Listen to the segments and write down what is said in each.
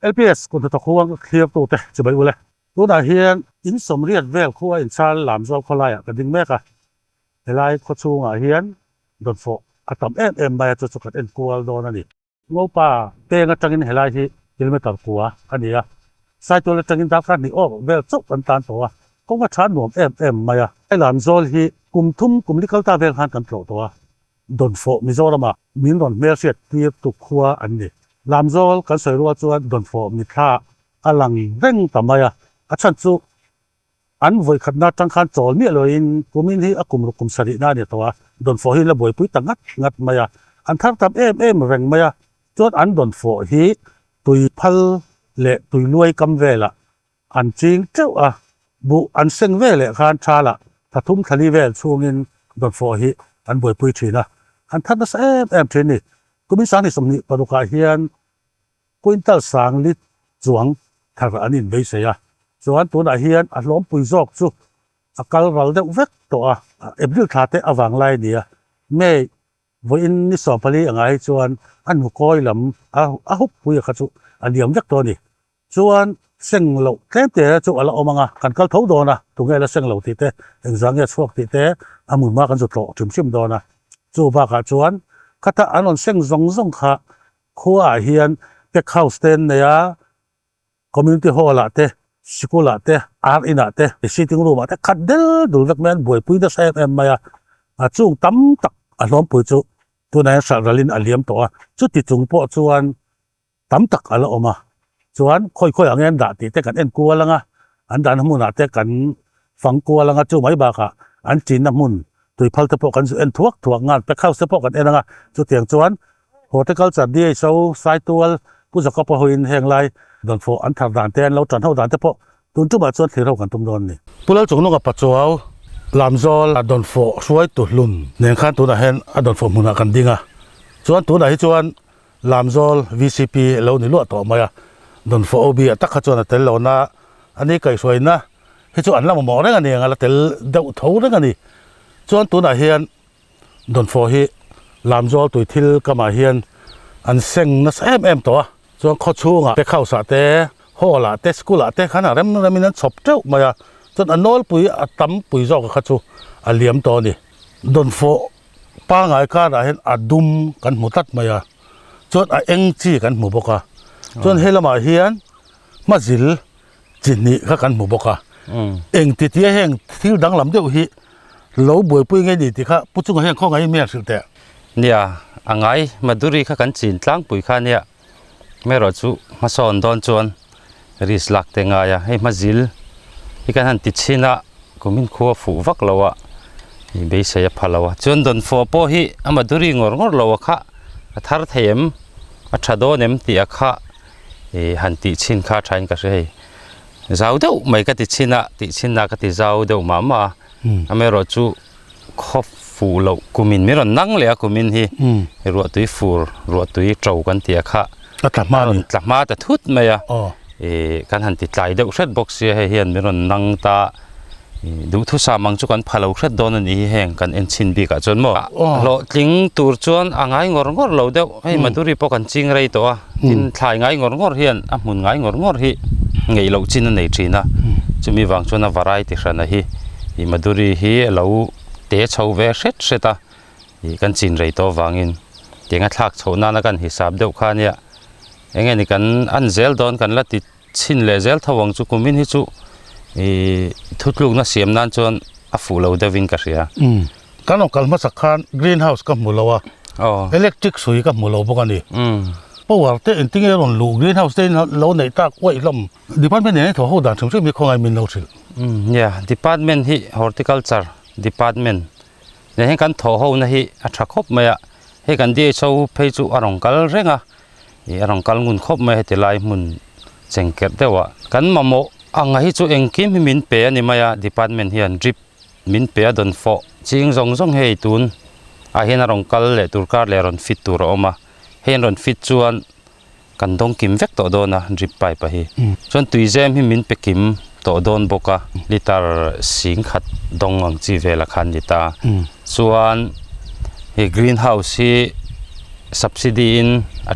LPS Kuthnathawktute chỉ bây ule tu na hian in som riat vel khuwa in chal Lamzawl kholai ka ding meka helai kho chunga hian Dawnfawh atam em mai chu chukat en kual don ani ngopa penga tangin helai hi kilometer kuwa ania sai tu le tangin dak khan ni o vel chok an tan to a konga than nuam em mai a ai Lamzawl hi kum likal ta vel khan kan tlo to a Dawnfawh Mizorama min ron mel siat tiep tu khuwa an ni Lamzawl kan soi ruwa chuan Dawnfawh mi thla alang reng tamaya achan chu an voi khatna tangkhan chol mi loin kumin hi akum rukum sari na ni towa Dawnfawh hi la boi pui tangat ngat maya an thar tam em reng maya chuan an Dawnfawh hi tui phal le tui luai kam vela an ching cheu a bu an seng vele khan thala thathum thali vel chungin Dawnfawh hi an boi pui thina an thana sa em thini kumin sang ni somni paruka hian quintal sang lit chuang thar anin beiseya chuan tuna hian a hlom pui zawk chu akal ral deuh vek to a April thate awang lai nia May voin ni sopali angai chuan an hukoi lam a hup pui kha chu aliam vek to ni chuan senglo tlente chu ala omanga kan kal tho dona tungela senglo ti te exam ya chuak ti te amun ma kan chu tlo chim dona chu ba ka chuan kata anon seng zong kha khuwa hian pek house ten neya community hall ate school ate art in ate sitting room ate khadel dul vek men boi pui da sai em maya a chung tam tak a hlom pui chu tunai sa ralin aliam to a chu ti chung po chuan tam tak ala oma chuan khoi angen da ti te kan en kualanga an dan mun ate kan fang kualanga chu mai ba kha an chin na mun tui phal te po kan zu en thuak ngan pek house te po kan enanga chu tiang chuan Horticulture dia so sai tual puzaka pa hoin henglai Dawnfawh an thar dan ten lo tran ho dan te po tun tu ba chuan thiro kan tum don ni pulal chung no ka pachuaw Lamzawl a Dawnfawh suai tu hlum nen khan tu na hen a Dawnfawh muna kan dinga chuan tu na hi chuan Lamzawl VCP lo ni lo to maya Dawnfawh OB atak kha chuan a tel lo na ani kai suai na hi chu an lam mo reng ani ngala tel deuh tho reng ani chuan tu na hian Dawnfawh hi Lamzawl tui thil kama hian an seng na em to chuan kho chunga pe khau sa te hola te school ate khana rem an chop treu maya chuan anol pui atam pui zo kha chu aliam to ni Dawnfawh pa ngai ka da hen adum kan mutat maya chuan a eng chi kan mu boka chuan helama hian mazil chini kha kan mu boka eng ti ti heng thil dang lam deuh hi lo boi pui ngai ni ti kha puchunga heng kho ngai me silte nia angai maduri kha kan chin tlang pui kha nia mero chu mason don chuan ris lak te nga ya hei mazil hi kan han ti china kumin khuwa fu vak lawa hi be se ya phalawa chuan Dawnfawh po hi amaduri ngor lawa kha athar them a thado nem ti a kha e han ti chin kha thain ka se zau deuh mai ka ti china ka ti zau deuh ma amero chu khof fu lo kumin mi ron nang le kumin hi ruwa tui fur ruwa tui trau kan tia kha tlama ta thut maya e kan han ti tlai deuh hret box he hian mi ron nang ta du thu sa mang chu kan phalo hret don ani heng kan en chin bi ka chon mo lo tling tur chuan angai ngor lo deuh hei maduri po kan ching rei to a tin thlai ngai ngor hian a mun ngai ngor hi ngei lo chin nei thina chumi wang chona variety hrana hi maduri hi lo te chho ve seta i kan chin rei to wangin tenga thlak chhona na kan hisab deuh kha nia engeni kan an zel don kan la ti chin le zel thawang chu kumin hi chu i thutluk na siam nan chon a fu lo dewin ka ria kan okal ma sakhan greenhouse ka mulowa electric sui ka mulo bokani power te enting e ron lu greenhouse te lo nei tak wai lam department ne tho ho dan thum mi khongai min lo thil yeah department hi horticulture department ne hen kan tho ho na hi a tha khop maya he kan di chau phei chu arong kal renga i arong kal ngun khop me he lai mun chengker dewa kan mamo anga hi chu engkim hi min pe ani maya department hian drip min pe Dawnfawh ching zong hei tun a hen arong kal le turkar le ron fit tur oma hen ron fit chuan kan dong kim vek to dona drip pipe hi chuan tui zem hi min pe kim to don boka litar sing khat dong ang chi vela khan nita chuan he greenhouse hi subsidy in a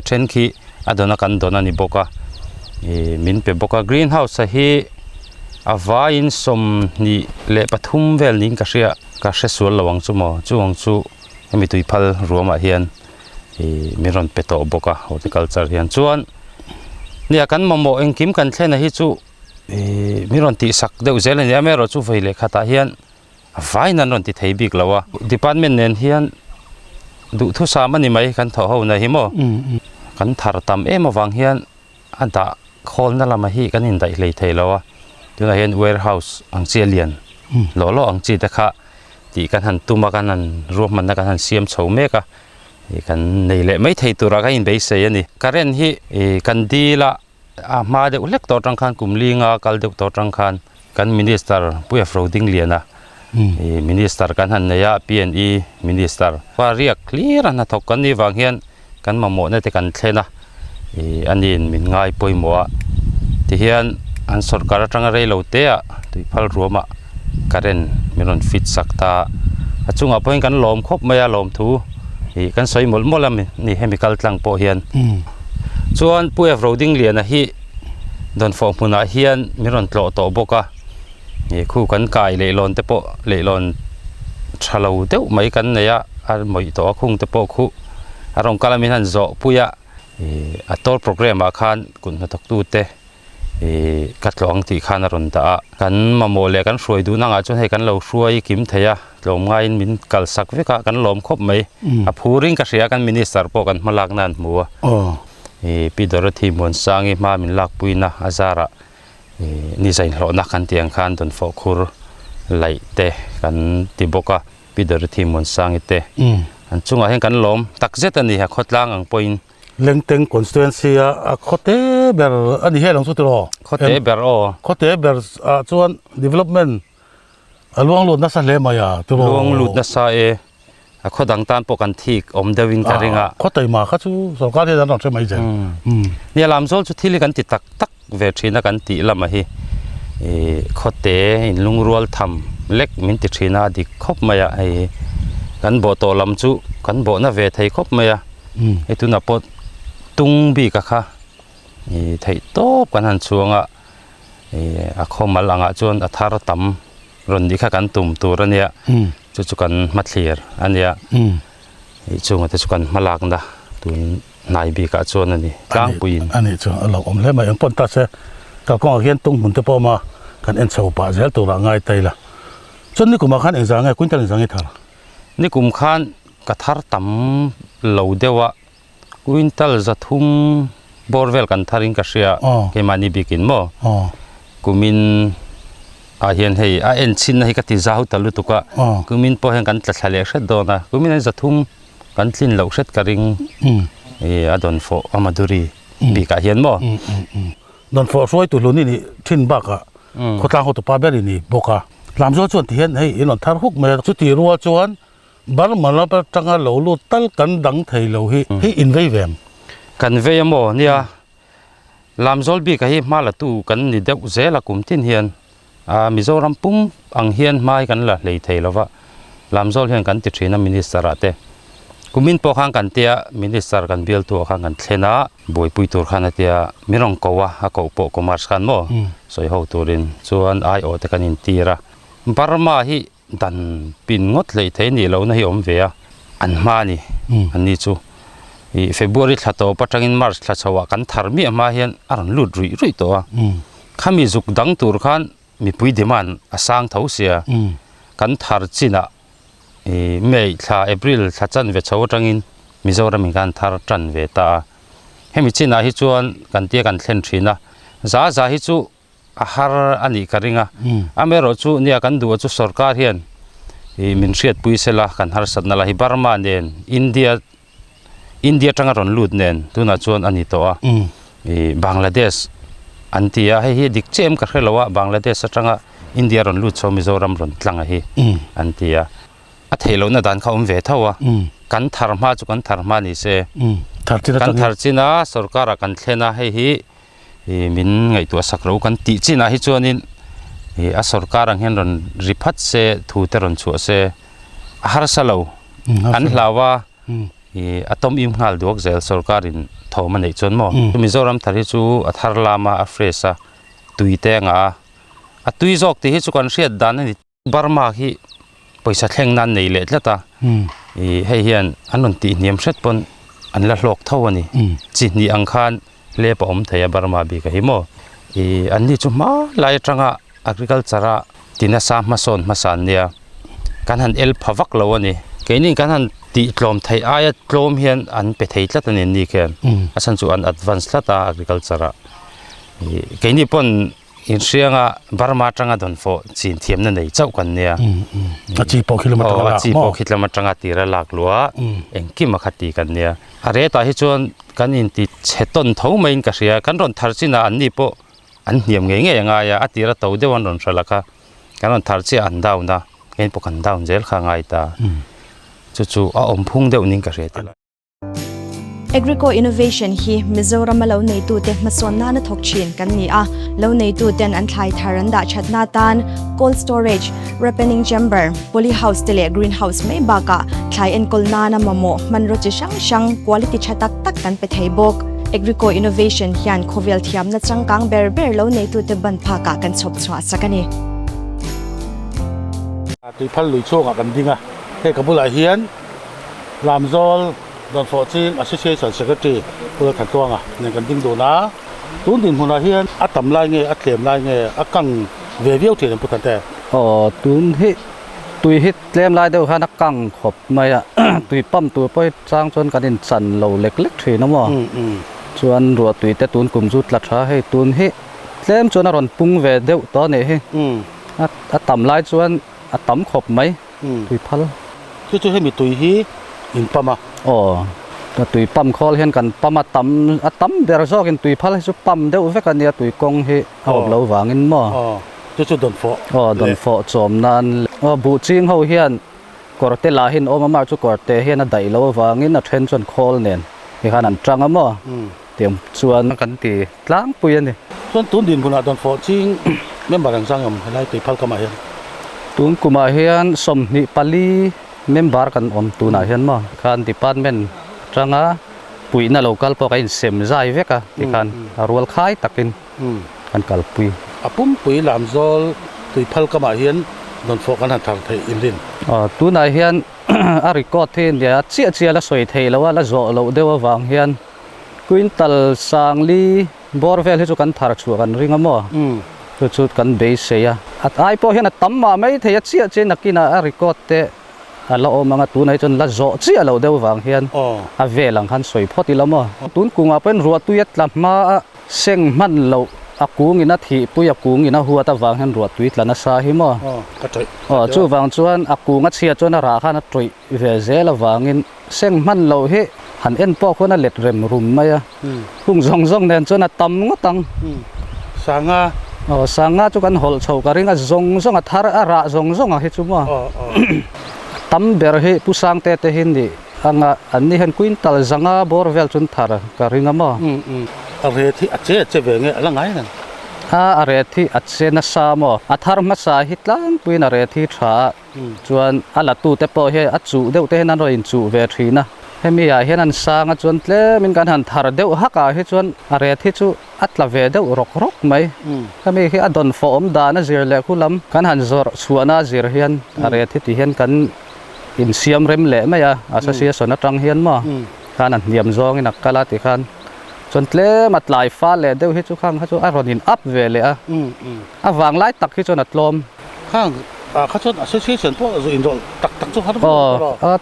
then khi adona kan dona ni boka min pe boka greenhouse hi avain som ni le pathum vel ning ka ria ka hre sual lawang chu mo chuang chu hemi tui phal ruama hian miron peto boka horticulture hian chuan nia kan mamo engkim kan thlena hi chu miron ti sak deuh zel ani amero chu veile khata hian vai nan ron ti thei bik lawa department nen hian du thu sa mani mai kan tho ho na hi mo kan thar tam em awang hian anta khol na lama hi kan in dai hlei thei lawa tuna hian warehouse ang chelian lo ang chi ta kha ti kan han tuma kan an ruam man na kan han siam chho meka kan nei le mai thei tura ka in be se ani karen hi kan dila ma de ulek to tang khan kumlinga kal de to tang khan kan minister puya frauding liana minister kan han ya PNE minister paria clear na thok kan ni wang hian kan mamo na te kan thlena anin min ngai poimo ti hian an sarkar atanga rei lote a tui phal ruama karen miron fit sakta achunga point kan lom khop maya lom thu kan soi mol molam ni chemical tlang po hian chuan puya frauding liana hi Dawnfawh hmuna hian miron tlo to boka khu kan kai leilon te po leilon thalo deuh mai kan neya ar moi to khung te po khu arong kalamin han zo puya atol program a khan Kuthnathawktute katlong ti khan aron ta kan mamole kan hroi du nanga chon he kan lo hruai kim theya lom ngain min kal sak veka kan lom khop mai a phuring ka hria kan minister po kan malak nan muwa pidor thi mon sangi ma min lak puina azara ni zain hlo na kan tiang khan Dawnfawh khur lai te kan ti boka pidor thi mon sangi te an chunga hen kan lom tak zet ani ha khotlang ang point lengteng constituency a khote ber ani helong chu tro khote ber o khote ber chuan development alwang lut na sa le maya tro luang lut na sa a khodang tan po kan thik om dewin ka ringa khotai ma kha chu sarkar he dan che mai jen ni Lamzawl chu thili kan ti tak tak ve thina kan ti lama hi khote in lungrual tham lek min ti thina dik khop maya kan bo to lam chu kan bo na ve thei khop maya etuna pot tung bi ka kha thei top kan han chuanga a khomal anga chuan a thar tam ron di kha kan tum tur ania chu kan mathlir ania chunga te chu kan malak na tun nai bi ka chuan ani tlang puin ani chu alo om le mai pon ta se ka ko hian tung mun te po ma kan en chho pa zel to ra ngai taila chon ni kuma khan exam ngai kuntal exam ngai thar ni kum khan ka thar tam lo dewa quintal zathum borvel kan tharing ka ria ke mani bikin mo kumin a hian hei a en chin hi ka ti zau talu tuka kumin po hen kan tla thale hret dona kumin zathum kan thlin lo hret ka ring a Dawnfawh amaduri bi ka hian mo Dawnfawh roi tu lu ni thin ba ka khotlang ho to pa beri ni boka Lamzawl chuan ti hian hei in on thar huk me chu ti ruwa chuan bar mala pa tanga lo lu tal kan dang thei lo hi in vei vem kan ve mo nia Lamzawl bi ka hi mala tu kan ni deuh zela kum tin hian Mizoram pum ang hian mai kan la lei thei lova Lamzawl hian kan ti thina minister ate kumin po khang kan tia minister kan bial tu khang kan thlena boi pui tur khan atia mirong kowa a ko po commerce khan mo soi ho turin chuan ai o te kan in tira barma hi dan pin ngot lei thei ni lo na hi om ve a an ma ni an ni chu February thlato patangin March thla chawa kan thar mi ma hian aron lut rui to a khami zuk dang tur khan mi pui demand asang thau sia kan thar china May thla April thla chan ve chaw tangin Mizoram kan thar tran ve ta hemi china hi chuan kan tia kan thlen thina za hi chu a har ani karinga amero chu nia kan du chu sarkar hian min hriat pui sela kan har satna la hi Burma nen India tanga ron lut nen tuna chuan ani to a Bangladesh antia hi dik chem ka hrelowa Bangladesh atanga India ron lut chaw Mizoram ron tlanga hi antia a theilo na dan kha ve thawa kan tharma chu kan tharma ni se kan tharchina sarkara kan thlena hi min ngai tu sakro kan ti china hi chuanin a sarkar ang hen ron riphat se thu te ron chu se har salo an hlawa atom im ngal duak zel sarkarin ทอมันในจนหมอมิโซรัมทาริจูอัธารลามาอัฟเรซาตุยเตงอ่ะตุยจอกที่ฮิจุกันเสียดานนี่บาร์มาฮีไปสัตว์แห่งนั้นในเล็ดละตาให้เฮียนอันนั้นตีเนียมเสร็จปนอันละหลอกเท่านี้จีนี่อังคารเล่ปอมเทียบาร์มาบีกับฮิโมอันนี้จุมาลายจังอ่ะ agriculture ที่น่าสามมาสอนมาสานเนี่ยการหันเอลพวักเรานี่แค่นี้การหันตีกลมไทยอายกลมเฮียนอันไปไทยละตันนี่แค่อาศัยจุอัน advance ละตา agriculture แค่นี้ปนอินเชียงอ่ะบาร์มาจังอ่ะดอนโฟจีนเทียมนั่นในเจ้ากันเนี่ยจีโปคิโลเมตรละจีโปคิโลเมตรจังอ่ะตีระลักลัวเอ็งกิมาขัดตีกันเนี่ยอะไรต่อให้ชวนกันอินติเชต้นเท่าไม่กันเสียกันรอนทาร์จิน่ะอันนี้ปะอันเหี่ยมเงี้ยยังไงอ่ะตีระเต่าเดี๋ยววันรอนสลักค่ะกันรอนทาร์จิอันดาวนะเห็นปกันดาวเจลข้างไงตาจู่ๆอมพุ่งเดี๋ยวนี้กันเสียทีละAgrico Innovation hi Mizoram lo nei tu te mason na na thok chin kan ni a lo nei tu ten an thlai tharan da chatna tan cold storage ripening chamber poly house tele greenhouse mai ba ka thlai en kol na na mamo man ro chi shang quality chatak tak kan pe thei bok Agrico Innovation hian khovel thiam na changkang ber lo nei tu te ban pha ka kan chop chwa sakani ตุยพันลุยโชกกันดิ้งอ่ะเฮ้กับบุหรี่เฮียนลามโซลDawnfawh Ching Association Secretary ผู้ขัดตัวอ่ะเนี่ยกันดิ้งดูนะตุ้นดินหัวเฮียนอัดต่ำลายเงี้ยอัดเข็มลายเงี้ยอัดกังเวียวเทียนพุทธันแต่ตุ้นฮิตุยฮิตเล่มลายเดียวค่ะนักกังขบไม่อะ ตุยปั๊มตัวไปสร้างจนกันดินสั่นเหลาเล็กๆทีน้ำว่าชวนรัวตุยแต่ตุ้นกลุ่มจุดลัดช้าให้ตุ้นฮิเล่มจนอรอนปุงเวเดียวตอนนี้ฮิอัดต่ำลายชวนอัดต่ำขบไหมตุยพัลช่วยให้มีตุยฮีอินปั๊มอ่ะแต่ตุยปั๊มคอลเห็นกันปั๊มต่ำเดี๋ยวเรากินตุยพัลให้ชุบปั๊มเดี๋ยวเวกันเนี่ยตุยกงให้เอาเราวางเงินมั่ช่วยDawnfawh Dawnfawhจอมนั้นบูจิงเขาเห็นกอดเตลาเห็นโอมาจุกอดเตเห็นได้เราวางเงินเทรนจนคอลเนี่ยที่ขนาดจังมั่เตรียมชวนกันตีล้างปุยนี่ส่วนตุ้นดินพุ่นDawnfawhจริงเมื่อบางสังยมให้ไล่ตุยพัลก็มาเห็นตุ้นกุมาเห็นสมนิปลีเมมบาร์กันตูน่าเห็นมั้งการดิพาร์ตเมนต์จังอ่ะปุ๋ยน่ะ local พวกไอ้เซมใจเวกะที่การรัวขายตักินกันกัลปุ๋ยปุ่มปุ๋ยลามโซลตุยพัลก็มาเห็นDawnfawhกันหันทางไทยอินดินตูน่าเห็นอาริกอเทนเดียเชี่ยละสวยไทยแล้วว่าละโจเราเดียววางเห็นกุอินตัลสังลีบอร์เวลที่จุกันทาร์ชัวกันริงมั้งจุดกันเบสเซียไอ้พวกเห็นตั้มมาไม่เทียเชี่ยนักกินอาริกอเตเราเอามาตูนให้จนละโจเชี่ยเราเดียววางเฮียนเวลังคันสวยพอดีแล้วมั้งตูนกุ้งเป็นรัวตุยตลมาเซ็งมันเรากูงินะที่ปุยกูงินะหัวตะวางเห็นรัวตุยตละนะสาหิมั้งจู่วางจวนกูงัดเชียจวนราคานะตุยเวเซละวางเงินเซ็งมันเราเฮหันเอ็นพอคนน่ะเล็ดเร็มรุมไหมอ่ะกุ้งซองเดินจวนน่ะตั้มงตังสังจุกันหอลโชกันริงอ่ะซองอ่ะทาระระซองอ่ะเฮจุมั้งตั้มเบอร์เฮผู้สร้างเตะหินดิอันนี้เห็นกุอินตัลจังอ่ะบอร์เวลจุนทาระกันริงอ่ะมั้งอะไรที่อัจเจเวงอะไรไงนั่นอะไรที่อัจเจนัสามอ่ะอัธารมัสสาฮิตลังปุยนอะไรที่ช้าจวนอัลลัตูเตปเฮอัจจูเดวเตนันรอินจูเวทีนะเฮมีอะไรเฮนันสร้างจวนเล่มินกันหันทาระเดวฮักอ่ะเฮจวนอะไรที่จูอัตลาเวเดวรกไหมเฮมีเฮอดอนฟอร์มดานะเจอเล่คุลัมกันหันจอร์ชวนอ่ะเจอเฮียนอะไรที่เฮียนกันอินเซียมเร็มเล่ไหมอ่ะอาศัยส่วนนักจังเฮียนมั้งกันหันเยี่ยมจองนักกาลาติกันจนเล่มาหลายฟ้าเลยเดี๋ยวให้ทุกครั้งให้ทุกอารมณ์อัพเวเลยอ่ะวางไล่ตักให้จนอัดลมข้างเขาชนassociation พวกอินโดตักจุกฮัท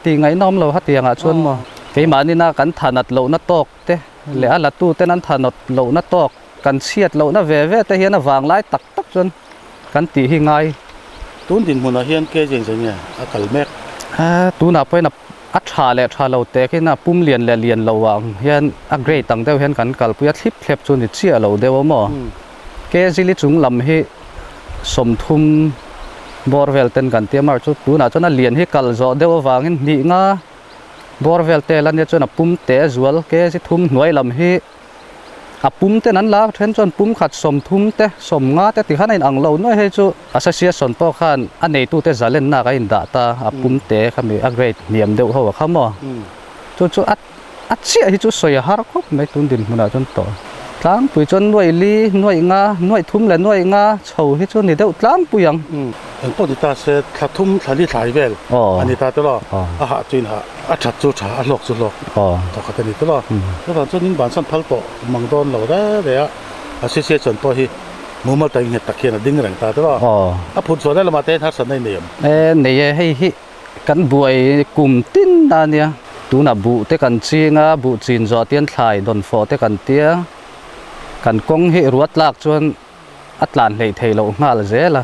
ตีไงน้อมเราฮัทยังอ่ะชนมั้งไอ้มานี่นะกันถนัดเหล่านัดตอกเต้เลยละตู้เต้นั้นถนัดเหล่านัดตอกกันเชียดเหล่านัดเวแต่เฮียนะวางไล่ตักจนกันตีให้ง่ายตุ้นดินหัวเฮียนเกจริงๆเนี่ยกัลเมกตู้น่ะไปน่ะอัดชาเราเตะแค่น่ะปุ่มเรียนเราวางเฮียนอักเกรดตั้งแต่เฮียนกันกัลปุยทิพย์เทปจนเชี่ยเราเดียวมั้งเกจิลิจุงลำให้สมทุมบอร์เวลเต้นกันเตี้ยมาจุดตู้น่ะจนน่ะเรียนให้กัลโจเดียววางนี่ง่าบอร์เวลเตลันเนี่ยจนปุ่มเตะจวลเกจิทุ่มหน่วยลำให้ปุ่มเตนั้นละเทนจนปุ่มขัดสมทุ่มเตะสมง่าเตะที่ข้างในอังเราหน่อยให้จูอาศัยส่วนพ่อขันอันนี้ตู้เตะจะเล่นหน้ากันด่าตาปุ่มเตะขมิ้นอักเกรดเนียมเดียวเขาว่าขโมยจูอัด chia hi chu soi har khop mai tun din huna chon to tlang pui chon noi li noi nga noi thum le noi nga chho hi chu ni deuh tlang puyang en pawh ni ta se thla thum thla li thlai vel ani ta te lo a ha chuin ha a that chu tha a lok chu lok to khat ani te lo to tan chuan in ban san phal to mang don lo da le a se chon pawh hi mumal ta nge takhian a ding rang ta te lo a phun chuan la ma te har san nei nem nei hei hi kan buai kum tin da nia tu na bu te kan chinga bu chin zo tian thlai Dawnfawh te kan tia kan kong hi ruat lak chuan atlan hlei thei lo ngal zela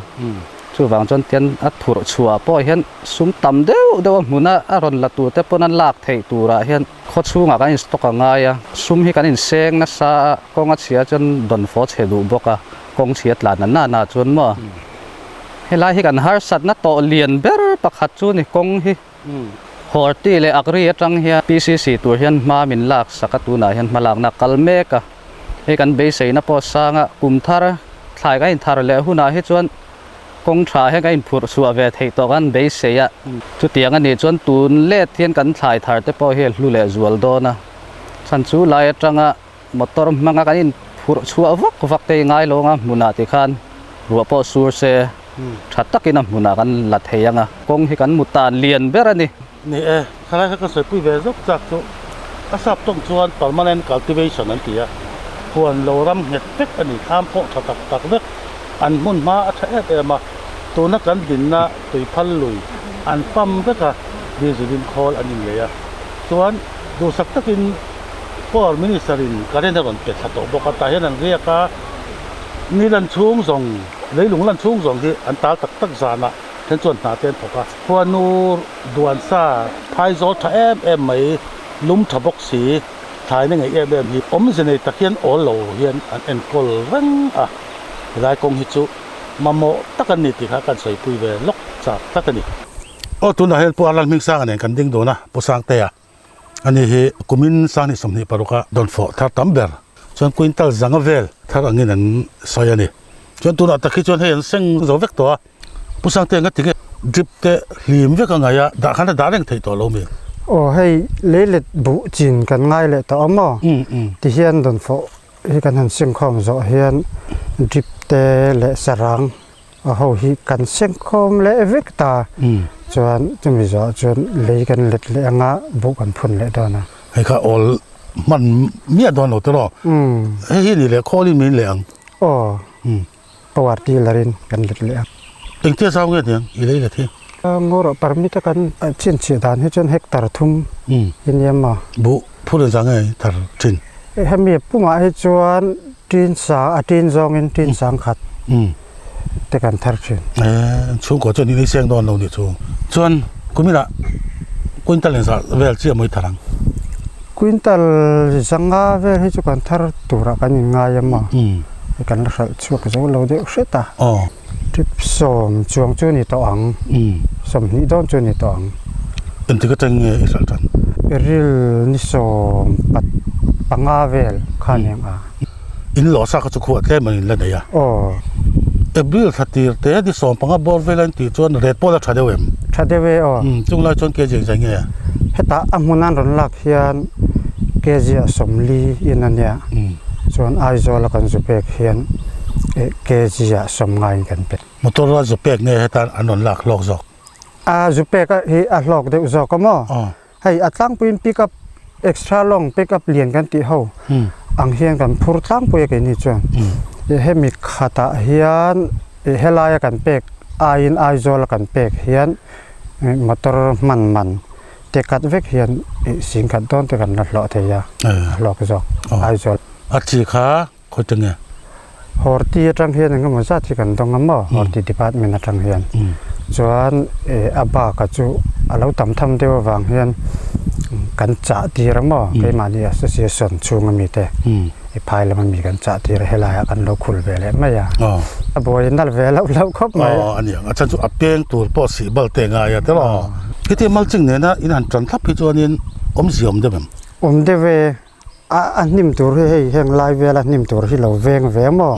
chu wang chuan tian a thur chua pawh hian sum tam deuh hmuna a ron la tu te pon an lak thei tura hian khaw chunga kan in stock anga ya sum hi kan in seng na sa kong a chia chuan Dawnfawh che du boka kong chiat lan na chuan mo helai hi kan har sat na to lian ber pakhat chu ni kong hi horti le agri atang hian PCC tur hian ma min lak sakatuna hian malak na kalmeka he kan be sei na po sanga kum thar thlai ga in thar le huna hi chuan kong tha he ga in phur suwa ve thei to kan be sei ya chu tiang ani chuan tun le thian kan thlai thar te po he hlu le zual do na chan chu lai atanga motor manga kan in phur chua vak te ngai longa muna ti khan ruwa po sur se thattakin muna kan la theianga kong hi kan mutan lian berani ni khala ka soi pui ve zok chak chu a sap tong chuan permanent cultivation an tia huan lo ram het pek ani tham pho thatak tak vek an mun ma a tha et ema tuna kan din na tui phal lui an pam veka dieselin khol anin leya chuan du sak takin por ministerin karen ron pe thato boka ta hian an ria ka ni lan chung zong leilung lan chung zong hi an tal tak tak zana ten chuan na ten thoka huan nu duan sa phai zol tha em mai lum thabok si thai ne ngai em hi om se nei takhian ol lo hian an en kol rang a lai kong hi chu mamo takan ni ti kha kan soi pui ve lok cha takani o tu na hel pu alan ming sang an kan ding do na pu sang te ya ani hi kumin sang ni somni paruka Dawnfawh thar tamber chuan quintal zanga vel thar angin an soi ani chuan tu na takhi chuan he an seng zo vek to pu sang te nga ti drip te hlim vek anga ya da khana da reng thei to lo mi hei leilet bu chin kan ngai le to amo ti hian Dawnfawh hi kan han sing khom zo hian drip te le sarang a ho hi kan sing khom le vek ta chuan chumi zo chuan lei kan let le anga bu kan phun le dona hei kha ol man mia don lo to ro hi ni le kholi min le ang pawar ti larin kan let le teng te saw nge tiang I le thi ngoro parmita kan chin chi dan hi chuan hectar thum in yama bu phul jang ai thar chin hemi puma hi chuan tin zong in tin sang khat te kan thar chin chu ko chuan ni seng don lo ni chu chuan kumila quintal len sa vel chi moi tharang quintal zanga ve hi chu kan thar tura kan nga yama kan ral chu ka zo lo de seta trip som chuang chu ni to ang som ni don chu ni to ang en ti ka tang e sal tan ril ni som pat panga vel khaneng a in lo sa ka chu khuat le man la ya April 30 te di som panga bor velan ti chuan red pola thadewem thadawe chung la chuan ke jeng jang e heta amunan ron lak hian keji somli inania chuan aizola kan zupek hian keji som ngai kan pet motor la zupek ne heta anon lak lok zok zupek hi a lok de zok mo hei atlang puin pick up extra long pick up lian kan ti ho ang hian kan phur tlang pui ke ni chuan hemi khata hian helaya kan pek ain aizola kan pek hian motor man te kat vek hian sing kan don te kan la hlo theya lok zok aizol achi kha khotenge horti atang hian ngam za thi kan dong amo horti department atang hian chuan aba ka chu alo tam tham dewa wang hian kan cha ti ramo ke mani association chunga mi te phai lam mi kan cha ti ra helaya kan lo khul vele maya boy nal vela lo khop mai ani achan chu apeng tur po si bal te nga ya te lo kiti malching ne na in han tran thap hi chuanin om ziom de bem de ve a nim tur hei heng lai vela nim tur hi lo veng ve mo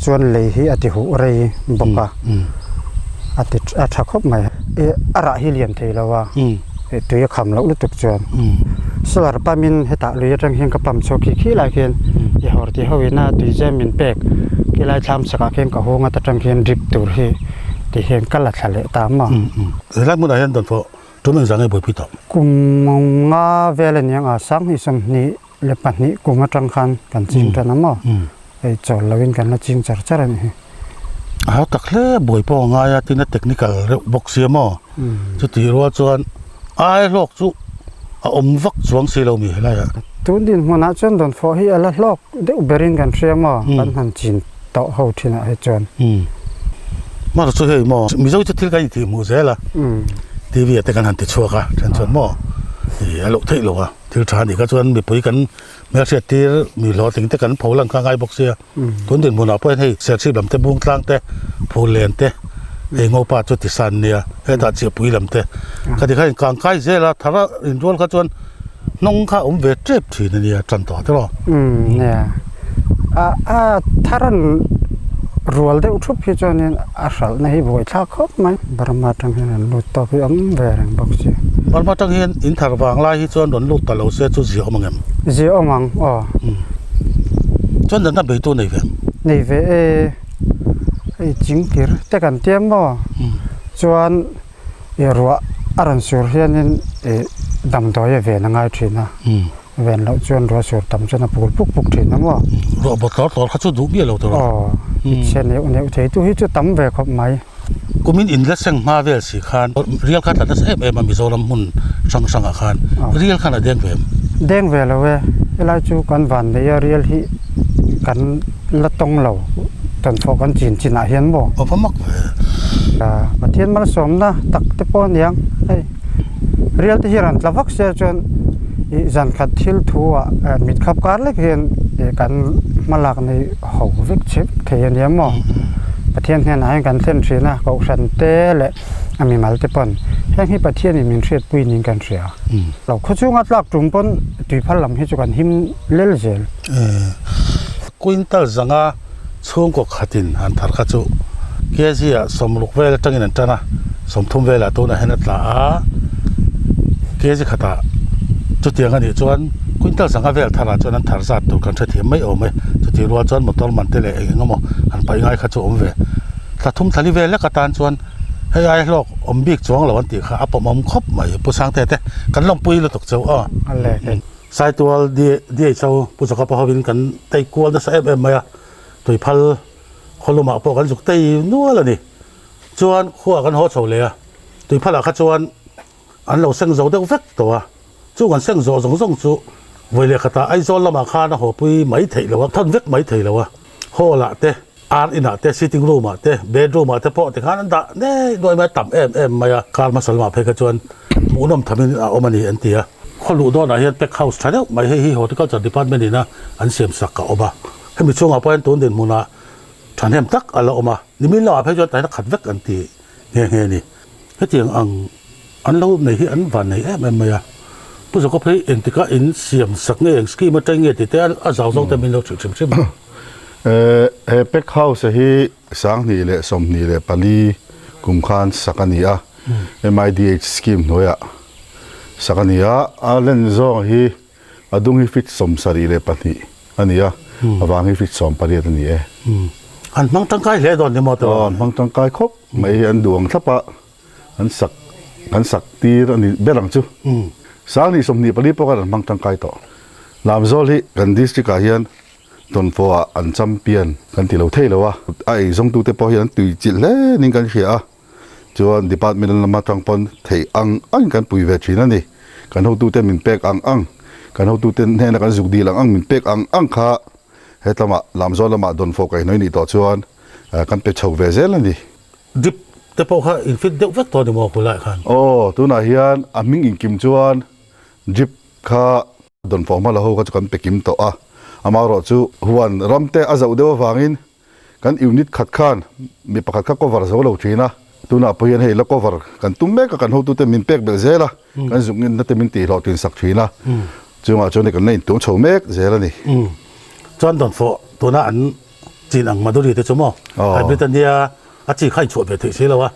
chuan lei hi ati hu rei boka ati a tha khop mai ara hi lian thei lawa tuya kham lo lu tuk chuan solar pamin heta lui atang hian ka pam choki khi lai khian e horti hoina tui jamin pek kilai tham saka khian ka honga ta tang khian drip tur hi ti hian kala thale ta ma lai mun hian don pho tumeng zangai boi pito kum nga velen yang a sang hi som ni le pan ni kunga tang khan kan ching tan ma ei chol lawin kan la ching char char ani a takle boi po nga ya tin technical box ya mo chu ti ro chuan ai lok chu a om vak chuang se lo mi la ya tun din hmana chon don fo hi ala lok de uberin kan shema kan han chin to ho thina he chon mà rồi hey mo mi zo chu thil kai ti mu zela TV te kan han ti chua ka chan chon mo thì alo thei lo à thil than ni ka chuan mi pui kan mer se tir mi lo ting te kan pholang ka ngai box ya tun din mu na po hei se chi lam te bung tlang te phul len te ei ngo pa chu ti san nia he da chi pui lam te ka ti khai kang kai zela thara in rol ka chuan nong kha ve trep thi ni ya chan to te lo nè tharan rual de uthup hi chonin asal na hi boi tha khop mai barma tang hian lut to hi ve rang box chi barma tang hian in thar wang lai hi chuan don lut ta lo se chu zio mangem zio mang chuan dan ta be tu nei ve ei jingkir te kan tiam mo chuan e ruwa aran sur hianin e dam doye ve na ngai thina ven lo chuan ruwa sur tam chana puk puk thina mo ro bo tor kha chu du bi lo to chen ne thei tu hi chu tam ve khop mai kumin in la seng ma vel si khan real khan ta em mi zo lam hun sang a khan real khan a deng ve lo we elai chu kan van de ya real hi kan la tong lo ton pho kan chin a hian mo famak pathian mal som na tak te pon yang ei real te hiran tlavak se chon i zan khat thil thuwa mit khap kar le hian e kan malak nei ho vek chep theyan yam mo pathian hian ai kan thlen thina ko san te le ami mal te pon heng hi pathian in min thret pui ning kan thria lo khochunga tlak tum pon tui phalam hi chu kan him lel zel quintal zanga chung ko khatin han thar kha chu kezia somluk vel tangin an tana somthum vela to na henat la a kezi khata chu tiang ani chuan quintal zanga vel thara chuan an thar zat tur kan thathi mai o mai chu ti ruwa chuan motor man te le engamo an pai ngai kha chu om ve tla thum thali vel la katan chuan hei ai lok om bik chuang lo an ti kha apom om khop mai pu sang te te kan long pui lo tok chau a ale sai tual di chau pu chaka pa hawin kan tai kual da sa em maya tui phal kholuma po kan juk tai nual ani chuan khuwa kan ho chho le a tui phala kha chuan an lo seng zo deuh vek to a chu kan seng zo zong chu voile khata ai zol lama kha na ho pui mai thei lo thon vek mai thei lo a hola te ar ina te sitting room te bedroom te po te khan da ne noi ma tam em maya kar ma salma phe ka chuan munom thamin a omani antia kholu do na hian pack house thadeu mai hi horticulture department ina an sem sak ka oba hemi chunga point ton den muna thanem tak ala oma nimin la phe jo ta khat vek an ti nge ni hetiang an lo nei hi an van nei em maya pu zo ko phei entika in siam sak nge ski ma tang nge ti te a zaw zaw te min lo chim pack house hi sang ni le som ni le pali kum khan sakania MIDH scheme noya sakania alen zong hi adung hi fit som sari le pani ania awang hi fit som pari ani an mang tang kai le don ni mo to mang tang kai khop mai an duang thapa an sak tir ani berang chu sang ni som ni pali po kan mang tang kai to Lamzawl hi kan district a hian Dawnfawh an champion kan ti lo thei lo a ai zong tu te po hian tui chil le ning kan hria chuan department lama tangpon thei ang kan pui ve thina ni kan ho tu te min pek ang kan ho tu te hena kan zuk dil ang min pek ang kha hetama Lamzawl lama Dawnfawh kai noi ni to chuan kan pe chho ve zel ani dip te po kha in fit deuh vek to ni mo ko lai khan tu na hian aming in kim chuan drip kha Dawnfawh ma la ho ka kan pe kim to a amaro chu huan ramte azau dewa wangin kan unit khat khan mi pakhat kha cover zo lo thina tuna pohian hei la cover kan tumme ka kan ho tu te min pek bel zela kan zungin na te min ti lo tin sak thina chunga chone kan nei tu chho mek zela ni chuan Dawnfawh tuna an chin ang maduri te chumo Britannia chỉ khai chuột về thị xí đâu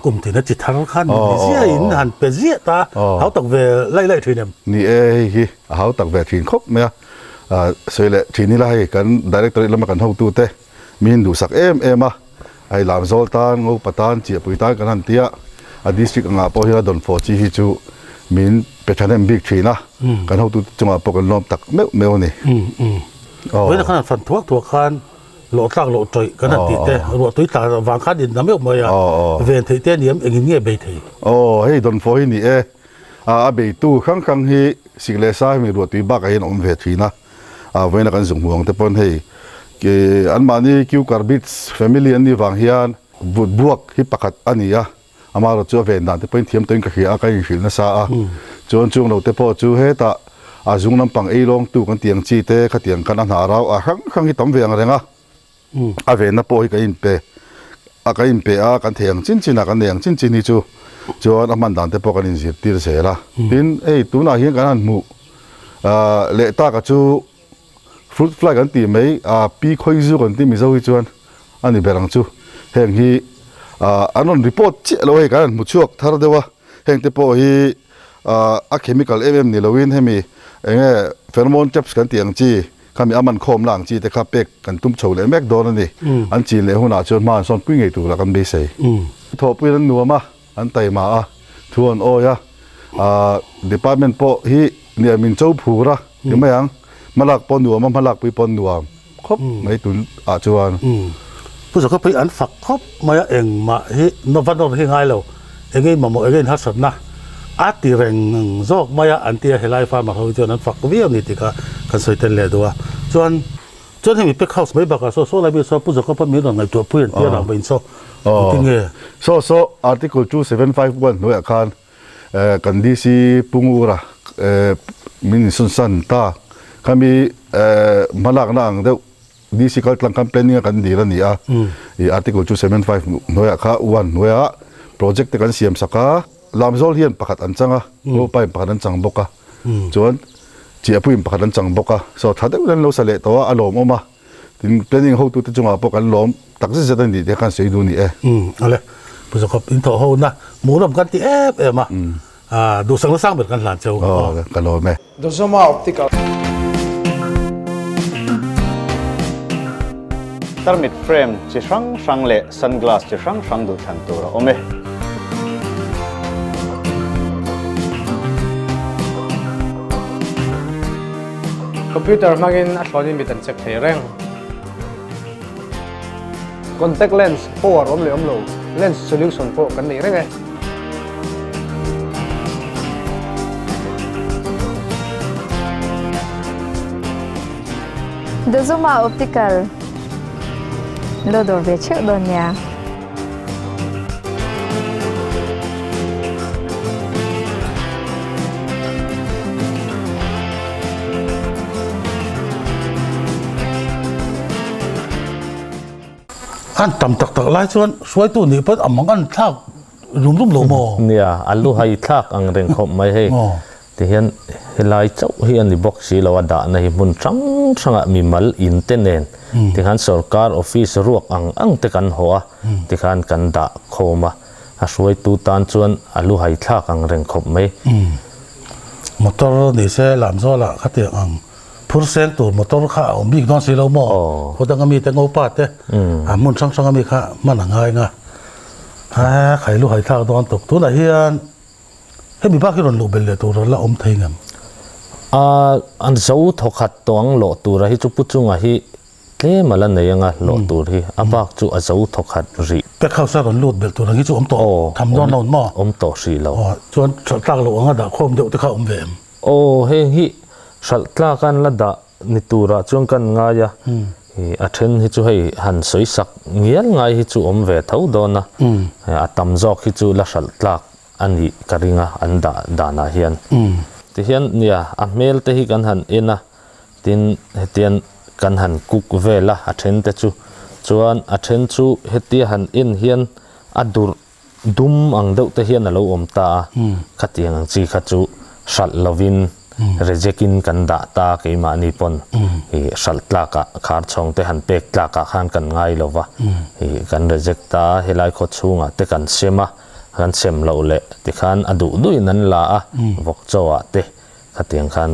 cùng thì nó chỉ thắng khăn dễ in hẳn về dễ ta háo tộc về lay thì niệm nè háo tộc về thì khóc mẹ soi lệ thì ni lai kan director lama kan hau tu te min du sak em ai Lamzawl tan ngô patan chia pui tan kan han tia a district nga po hira Dawnfawh chi hi chu min pechanem big thina kan hau tu chunga po kan lom tak meu ni với là khăn phần thuộc khăn lộ tang lộ trời cái này thì thế lộ túi ta vàng khăn điện nắm mấy về thì thế niệm anh nghe bề thì hey Dawnfawh hi ni bề tu khăng hi sig le sai mi lộ túi ba cái ông về thina với là kan dùng huang te pon hey cái anh mani kêu carbits family anh đi vàng hian vụt buộc hi pakat ania ama ro chu ve dan te pon thiam toin ka khia ka in na sa chon chung lo te po chu he ta zung nam pang ei long tu kan tiang chi te kha tiang kan na rau khang hi tam ve ang renga ve na po hi ka in pe kan thiang chin kan neng chin ni chu chon aman dan te po kan in zir tir se la tin ei tu na hian kan an mu le ta ka chu fruit fly kan ti mai pi khoi zu kan ti mi zo hi chuan ani berang chu heng hi anon report chi lo he kan mu chuak thar dewa heng te po hi a chemical ni loin hemi enge pheromone traps kan tiang chi kami aman khom lang chi te kha pek kan tum chho le mek don ani an chi le huna chuan man son pui ngei tu la kan be sei tho pui ran nuama an tai ma thuan o ya department po hi ni min chau phura yimayang malak pon nuam malak pui pon nuam khop mai tun chuanผู้สาวก็ไปอันฝักครบมาเองมาเฮนวันนั้นที่ง่ายแล้วเองมาหมดเองฮัสนะอาตีแรงจอกมาอันที่เฮลัยฟ้ามาเขาจนนั้นฝักวิ่งนี่ติกากันสวยเต็มเลยด้วยจนให้มีเป็กเข้าสมัยบักโซ่อะไรไปโซ่ผู้สาวก็พมีหลังไงตัวเพื่อนที่เราเป็นโซ่ที่เงี้ยโซ่ Article 2751หน่วยอาคารกันดีซีปุงูระมินิสุนสันตาเขามีมาลักนางเดียวดีสิเขาตั้งแคมเปญนี้กันดีแล้วนี่Article 275หน่วยอาคารวันหน่วยโปรเจกต์กันเสียมสักLamzawl hian pakhat an changa ngo pai pakhat an chang boka chuan chia puim pakhat an chang boka so thadeu len lo sale to alom oma tin planning ho tu te chunga pok an lom tak se dan ni de kan sei du ni ale pu so khop in tho ho na mu lam kan ti ma du sang ber kan hlan cheu kan lo me Dawnfawh Optical Tarmit frame chi sang le sunglass chi sang du than tu ra ome computer magin athoni mitan check thei reng contact lens power om lo lens solution po kan nei reng Dawnfawh Optical lo dor ve cheu don yaอันต่ำตักไล่ส่วนสวยตัวนี้เพิ่นมังอันทักรุ่มโลโมเนี่ยอันลูไฮทักอังเร่งขบไม่ให้ที่เห็นไล่เจ้าเห็นในบ็อกซี่เราด่าในมุนจังมีมัลอินเทอร์เน็ตที่ขันสการออฟฟิศรวกอังที่กันหัวที่ขันกันด่าโคมาสวยตัวตานส่วนอันลูไฮทักอังเร่งขบไม่มอเตอร์นี่เซ่Lamzawlละขัดเตียงผู้เสียงตัวมอเตอร์ข้าวมีก้อนสีเราหม้อคนตั้งมีแต่งอปัดเด้มุนช่างมีข้ามันง่ายง่ะใครรู้ใครท่าตอนตกตัวไหนเฮียนให้มีบ้าที่รอนลูเบลเลยตัวเราละอมเทงอันเจ้าทขัดตัวงโหลตัวเราที่จุปุจุงอ่ะที่เท่มาแล้วเนี่ยยังอ่ะโหลตัวที่อาบักจุอาเจ้าทขัดรีแต่ข้าวซาลอนลูเบลตัวเราที่จุอมโตทำนอนหม้ออมโตสีเราส่วนตั้งหลวงอ่ะด่าโคมเดียวที่ข้าอมเวมโอ้เฮ้ยสัตว์ละกันละด่านิตูระจงกันง่ายอาเทนฮิจูให้หันสวยสักเงี้ยง่ายฮิจูอมเวทเอาโดนนะอาตำจอกฮิจูละสัตว์ละอันนี้กริงอันด่านาเฮียนที่เฮียนเนี่ยอาเมลเตหิกันหันเอ็นะตินเฮตียนกันหันกุกเวละอาเทนเตจูจวนอาเทนจูเฮตีหันเอ็นเฮียนอดูดุมอังเดาเตเฮียนเราอมตาขัดยังจีขัดจูสัตว์ละวิน rejekin kan da ta ke ma ni pon hi saltla ka khar chong te han pek tla ka khan kan ngai lova hi kan reject ta helai kho chunga te kan sema kan sem lo le ti khan adu duin nan la a vok chawa te khatiang khan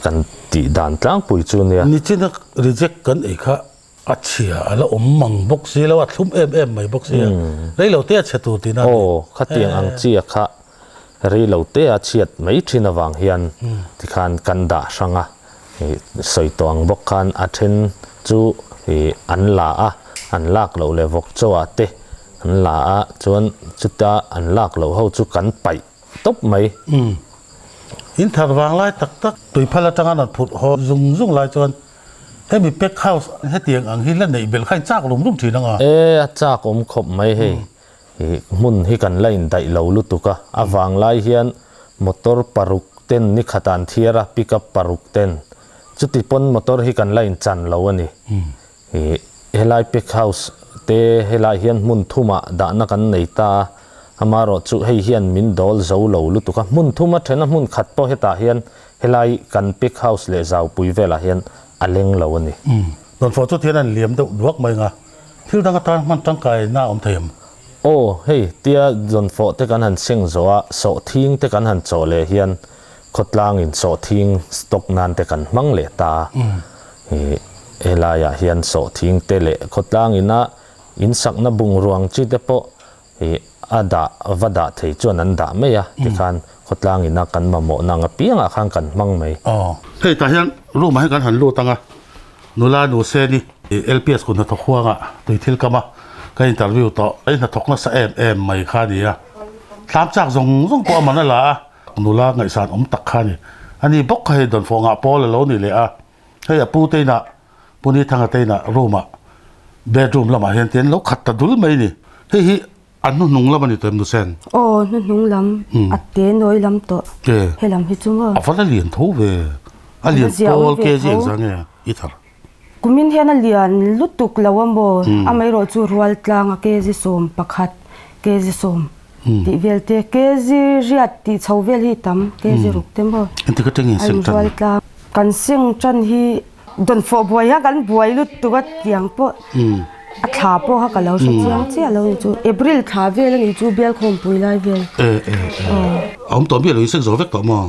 kan ti dan tlang pui chu nia ni china reject kan e kha achia ala mang box si lawa thum em mai box ya rei lo te chatu ti na khatiang ang chia kha rei lo te a chiat mai thina wang hian ti khan kan da sanga soi tong bok khan a then chu an la a an lak lo le vok chawa te an la a chuan chuta an lak lo ho chu kan pai top mai in thar wang lai tak tak tui phala tanga na phut ho zung lai chuan hemi pek house he tiang ang hi la nei bel khai chak lum rum thina nga chak khop mai he mun hi kan lain dai lo lu tuka awang lai hian motor paruk ten ni khatan thiara pickup paruk ten chuti pon motor hi kan lain chan lo ani helai pek house te helai hian mun thuma da na kan nei ta amaro chu hei hian min dol zo lo lu tuka mun thuma thena mun khat po heta hian helai kan pek house le zau pui vela hian aleng lo ani Dawnfawh chu thian an liam deuh duak mai nga thil dang atan man tangkai na om them hei tia Dawnfawh te kan han seng zoa so thing te kan han chaw le hian khotlang in so thing stock nan te kan mang le ta elaya hian so thing te le khotlang ina in sakna bung ruang chi te po ada vada thei chuan an da me ya ti khan khotlang ina kan ma mo na nga pianga khang kan mang mai hei ta hian ru mai kan han lu tanga nula nu se ni LPS Kuthnathawktute tui thil kama ka interview to ai na thokna sa em mai kha ni ya thlam chak zong po man la nula ngai san om tak kha ni ani bok khai Dawnfawh nga pol lo ni le a hei pu te na puni thanga te na room bedroom lama hian ten lo khat ta dul mai ni hei hi an nu nung lam ani tem nu sen nu nung lam atte noi lam to he lam hi chunga afala lian tho ve a lian pol ke jeng zang e i thar kumin hena lian lutuk lawambo amai ro chu rual tlang ke ji som pakhat ke ji som ti velte ke ji riat ti chhovel hi tam ke ji ruk tem bo enti ka tengin seng tan kan seng chan hi Dawnfawh buai ha kan buai lut tuat tiang po a thla po ha ka lo so chiang che lo chu April thla vel ni chu bel khom pui lai vel ông tóm biết là sinh gió vét tóm mà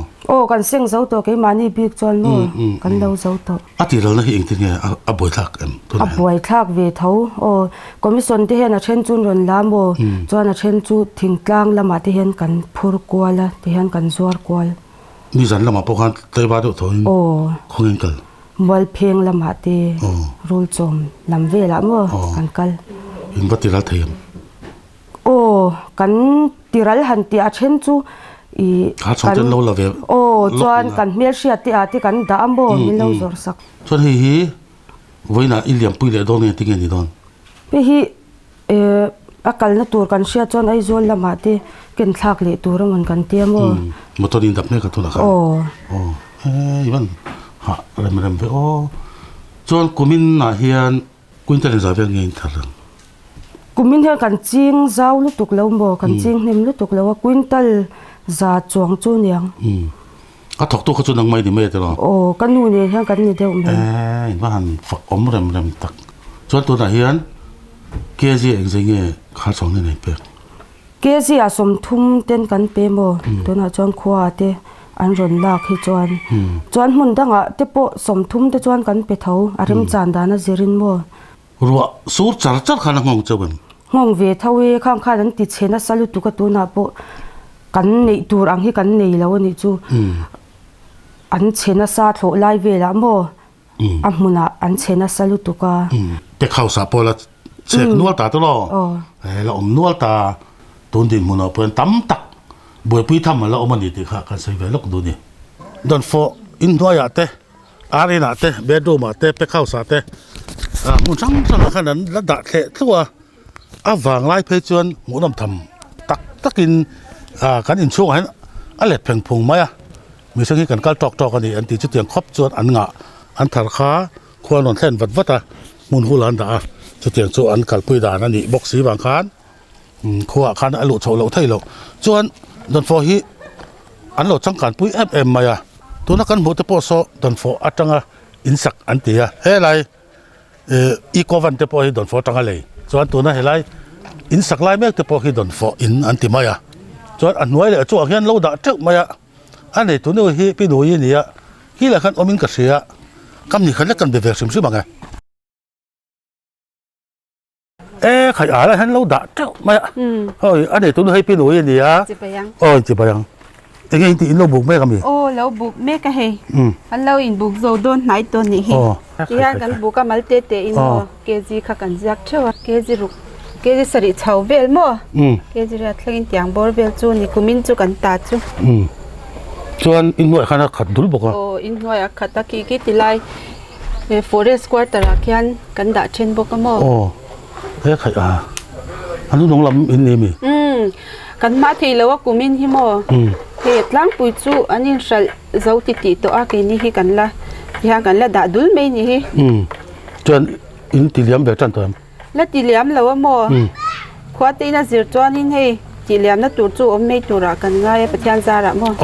kan seng zo to ke mani big chuan mo kan lo zo to ti ral na hi ing tin ya a boi thak em a boi thak ve tho commission te hen a then chun ron lam bo chuan a then chu thingtlang lama te hen kan phur kwala te hen kan zuar kwal ni zan lama po khan te ba do thoi khongin kal mol pheng lama te rul chom lam ve la mo kan kal in ba ti ral thayam kan tiral han ti a then chu khá xong chân lâu là về chuan kan mel sia ti a ti kan da ambo min lo zor sak chuan hi với là in liam pui le don ne tinge ni don pe hi akal na tur kan sia chuan ai zol lama te ken thak le tur man kan te mo motor in dap ne ka tu la kha iban ha rem ve chuan kumin na hian quintal za ve ngein thalang kumin he kan ching zau lu tuk lo mo kan ching nem lu tuk lo quintal za chuang chu niang a thok tu kha chu nang mai ni me te lo kan nu ne hian kan ni deuh me in ba han fak om rem tak chuan tu na hian kg exenge kha chong ne nei pe kg a som thum ten kan pe mo to na chuan khwa te an ron lak hi chuan mun danga te po som thum te chuan kan pe tho arem chan dana zerin mo ruwa sur char khana ngong chawem ngong ve thawe khang kha an ti chena salu tu ka tu na po kan nei tur ang hi kan nei lo ni chu an chena sa tho lai ve la mo amuna an chena salu tu ka te khau sa pola chek nual ta to lo la om nual ta ton din mun pen tam tak boi pui tham la om ni ti kha kan sei ve lok du ni Dawnfawh in noya te arena te bedroom te pe khau sa te mun sang khanan la da the thua awang lai phe chuan mu nam tham takin kan in chung han a let pheng phung mai mi sang hi kan kal tok ani an ti chu tiang khop chuan an nga an thar kha khwan on thlen vat mun hulan da chu tiang chu an kal pui da na ni box si wang khan khuwa khan alu chho lo thai lo chuan Dawnfawh hi an lo changkanpui em mai tu na kan mu te po so Dawnfawh atanga insak an tia helai eco van te po hi Dawnfawh atanga le chuan tu na helai insak lai mek te po hi Dawnfawh in an ti maya chuan an nuai le chu hian lo da theu maya ani tu no hi pi noi nia hi la khan omin ka sia kam ni khan la kan be ver sim sim anga khai ala han lo da theu maya oi ani tu no hi pi noi nia chỉ bayang anh thì in lâu buộc mấy cái gì? Lâu buộc mấy cái hay. Anh lâu in buộc dầu đôn nãy đôn này. Thì ha cần buộc cái mal tê tê in mo. Cái gì khác cần giặc chưa? Cái gì rục, cái gì sợi chầu về mo. Cái gì ra thằng tiếng bor về chu ni kumin chu cần ta chu. Chuan in nuôi khana khát dul buộc à? In nuôi khát ta kí tilai. Forest quarter là kian cần đã trên buộc mo. Thế khai anh nông làm in gì mi? Cần mà thì lâu kumin hi mo. Thì lang pui chu anin sal zau ti to a ke ni hi kan la da dul me ni hi chuan in ti liam be chan to la ti liam lo mo khwa te na zir chuan in hei ti liam na tur chu om me tura kan ngai pathian zara mo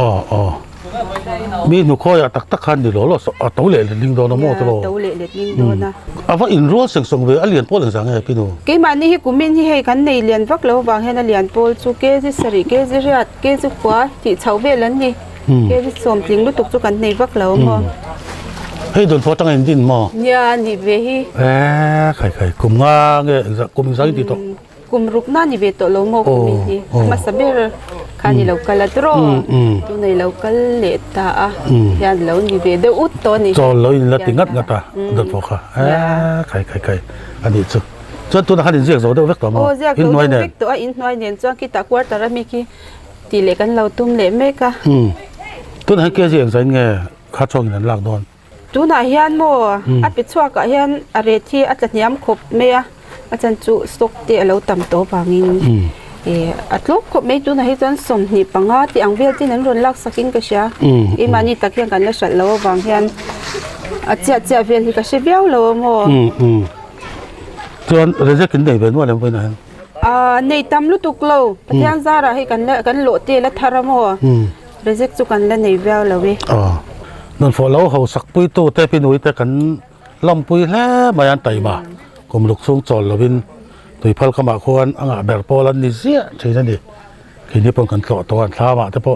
mi nu khoya tak khan ni lo so to le ling do no mo to le ling do na ava in ro seng song ve alian pol ang sang he pinu ke ma ni hi kumin hi hei kan nei lian vak lo wang he na lian pol chu ke ji sari ke ji riat ke ji khwa ti chau ve lan ni ke ji som ting lu tuk chu kan nei vak lo mo hei Dawnfawh tang in din mo nya ni ve hi khai kum nga nge kum sang ti to kum ruk na ni ve to lo mo kumin hi ma saber khani local atro tu nei local le ta yan lo ni ve de ut to ni cho lo in la tingat ngata Dawnfawh kha khai ani chu chuan tu na khan in ziak zo de vek to mo in noi ne to in noi nen chuan ki ta quarter mi ki ti le kan lo tum le me ka tu na ke ziak zain nge kha chong in lak don tu na hian mo a pi chua ka hian a re thi a tlaniam khop me a chan chu stock te lo tam to bangin atlok khop me tu na hi chan som ni panga ti ang vel tin an ron lak sakin ka sia e mani takhian kan la sat lo wang hian a cha vel hi ka se biao lo mo chuan reject in nei ben wa lem na nei tam lu tuk lo pathian zara hi kan lo te la thara mo reject chu kan la nei biao lo we Dawnfawh lo ho sak pui tu te pi nui te kan lam pui hle ma yan tai ma kum luk sung chol lovin tui phal kama khuan anga ber polan ni zia theina ni kini pon kan tlo to an thlama te po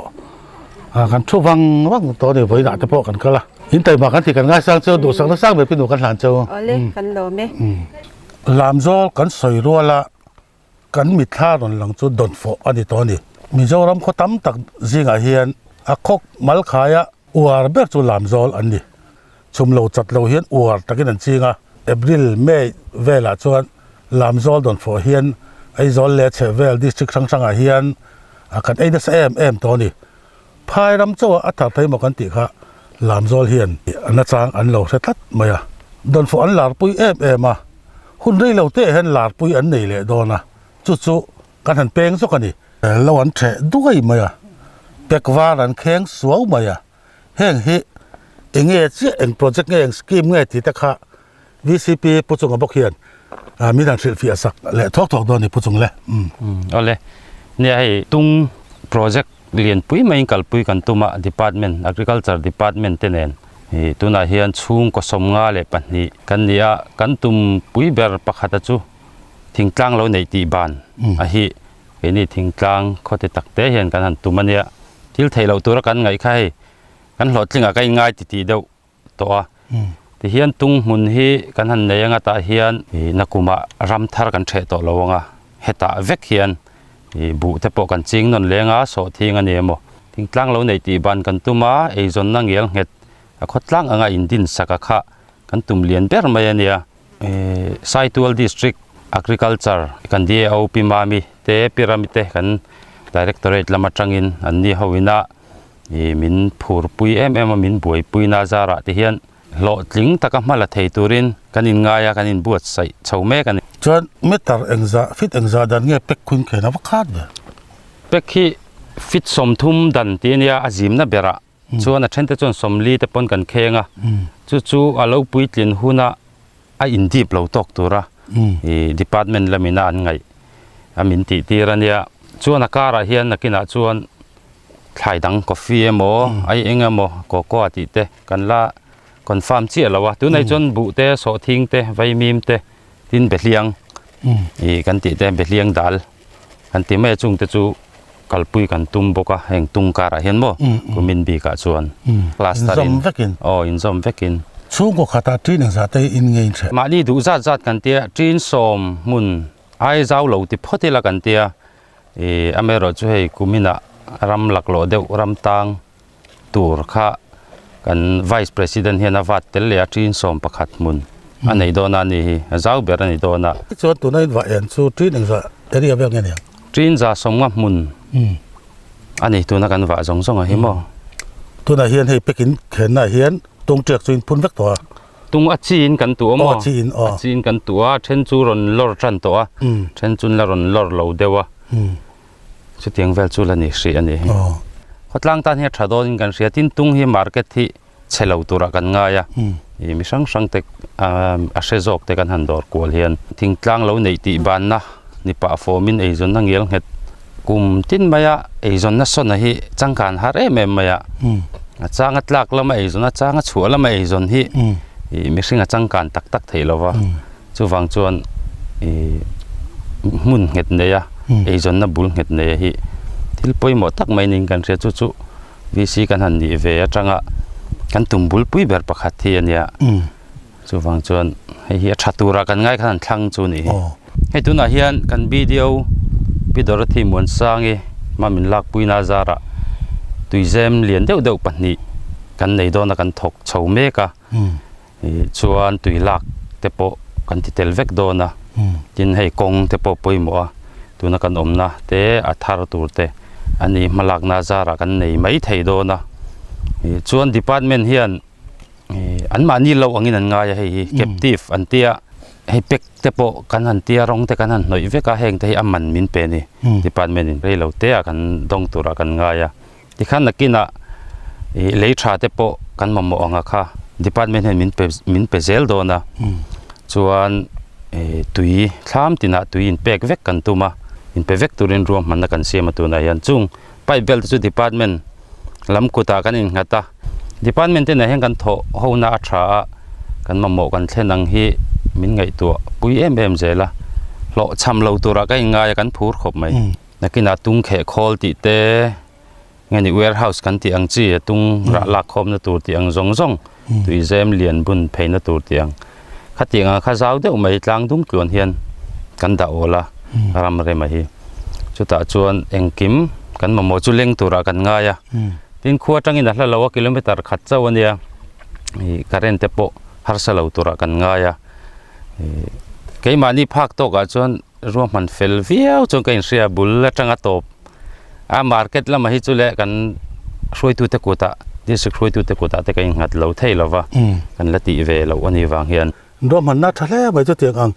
kan thu wang to ni voina te po kan kala in tai ma kan ti kan ngai sang cheu du sang na sang be pi nu kan hlan cheu ole kan lo me Lamzawl kan soi ruala kan mi thla ron lang chu Dawnfawh ani to ni Mizoram kho tam tak zinga hian a khok mal khaya uar ber chu Lamzawl an ni chum lo chat lo hian uar takin an chinga April May vela chuan Lamzawl Dawnfawh hian ai zol le che vel district sang a hian kan ai da em to ni phai ram chu a thar thai mo kan ti kha Lamzawl hian an chang an lo se tat maya Dawnfawh an lar pui em a hun rei lo te hen lar pui an nei le dona chu kan han peng so kan ni lo an the duai maya pekwa ran kheng suau maya heng hi enge chi eng project nge eng scheme nge ti ta kha VCP puchung abok hian mi dan thil fi asak le thok do ni puchung le ole ne hai tung project lian pui mai kal pui kan tuma department agriculture department tenen tuna hian chung ko som nga le pani kan nia kan tum pui ber pakhata chu thingtlang lo nei ti ban a hi ni thingtlang khote takte hian kan han tumania til theilo tur kan ngai khai kan hlotlinga kai ngai ti deuh to a ti hian tung mun hi kan han neyanga ta hian nakuma ram thar kan the to lowanga heta vek hian bu te po kan ching non lenga so thinga ne mo thingtlang lo nei ti ban kan tuma ei zon na ngel nget a khotlang anga indin saka kha kan tum lian ber mai ania Saitual district agriculture kan dia op mami te pyramid kan directorate lama tangin anni howina min phur pui min buai pui na zara ti hian lo tling taka mala thei turin kanin ngaya kanin buat sai chaume kan chuan metar engza fit engza dan nge pek khun khena wakhat be pek hi fit som thum dan tinia azim na bera chuan a thente chon somli te pon kan khenga chu alo pui tlin huna a indip lo tok tura department lamina an ngai amin ti tirania chuan akara hian nakina chuan thai dang coffee emo ai enga mo cocoa ti te kan la confirm chi lawa tu nei chon bu te so thing te vai mim te tin behliang e kan ti te behliang dal kan ti me chung te chu kalpui kan tum boka heng tung kara hian mo kumin bi ka chuan zom vekin in zom vekin chung ko khata tin za te in ngei che ma ni du zat kan tia trin som mun ai zau lo ti photela kan tia e amero chu hei kumina ram laklo deuh ram tang tur kha kan vice president hian awat tel le trin som pakhat mun anei dona ni zau ber ani dona chuan tu nei va en chu tin za area vel nge trin za somnga mun ani tu na kan wa zong zong a hi mo tu na hian hei pekin khen na hian tung trek chuin phun vek to tung a chin kan tu mo chin kan tu a then chu ron lor tran to a then chun la ron lor lo dewa chu tiang vel chu la ni hri ani hotlang tan he thadon kan ria tin tung hi market hi chelo tura kan nga ya i mi sang sang tek a sezok te kan han dor kol hian thing tlang lo nei ti ban na ni pa fomin ei zon nang yel het kum tin maya ei zon na son hi changkan har em maya changa tlak lama ei zon a changa chu lama ei zon hi i mi singa changkan tak tak theilowa chu wang chuan i mun het ne ya ei zon na bul het ne hi thil poimo tak mai ning kan ria chu chu vc kan han ni ve atanga kan tumbul pui ber pakhat thi ania chu wang chuan hei hi thatura kan ngai khan thlang chu ni hei tuna hian kan video pidor thi mon sangi mamin lak puina zara tuizem lian deuh deuh pahnih kan nei dona kan thok chho meka chuan tui lak te po kan ti tel vek dona tin hei kong te po poimo a tuna kan omna te a thar tur te ani malak na zara kan nei mai thei dona chuan department hian an mani lo angin an nga ya hei captive an tia hei pek te po kan han tia rong te kan han noi veka heng te aman min pe ni department in rei lo te a kan dong tura kan nga ya ti khan nakina lei tha te po kan mamo anga kha department hen min pe zel dona chuan tui thlam tina tui in pek vek kan tuma in pe vek turin rom man kan sema tu na yan chung pai bel chu department lam kuta kan in ngata department te na heng kan tho ho na atha kan mamo kan thlenang hi min ngai tu pui em zela lo cham lo tura ka inga kan phur khop mai nakina tung khe khol ti te ngani warehouse kan ti ang chi tung ra la khom na tur ti ang zong zong tui zem lian bun pheina tur ti ang khatinga kha zau de mai tlang dung tlon hian kan da ola ram re mai hi chuta chuan engkim kan mamo chu leng tura kan nga ya tin khuwa tangin hla lawa kilometer khat chawania i current te po harsa lo tura kan nga ya cái mà đi park to cả chọn ruộng man fel viau chọn cái ria bul tanga top a market la ma hi chu le kan roi tu te kota district roi tu te kota te cái ngat lo thei lova kan la ti ve lo ani wang hian ruộng man na thale mai chu tiang ang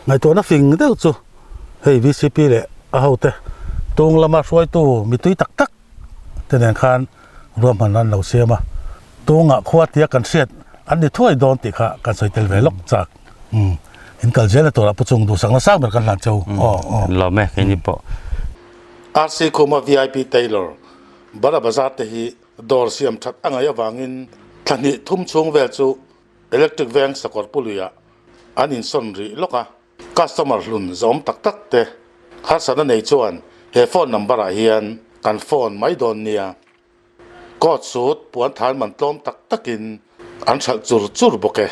ngai to na fing deuh chu hei vcp le a ho te tung lama roi tu mi tui tak tak te nen khan ruộng man nan lo siama tunga khwa tia kan set an ni thoi don ti kha kan soi tel ve lok chak in kalzela to la puchung du sang na sang ber kan lan chau lo me cái ni po RC Koma VIP Taylor bara bazar te hi dor siam that angaya wangin thani thum chung vel chu electric van sakor puluya anin son ri loka customer lun zom tak tak te har sana nei chuan he phone number a hian kan phone mai don nia code suit puan than man tlom tak takin an thal chur chur boke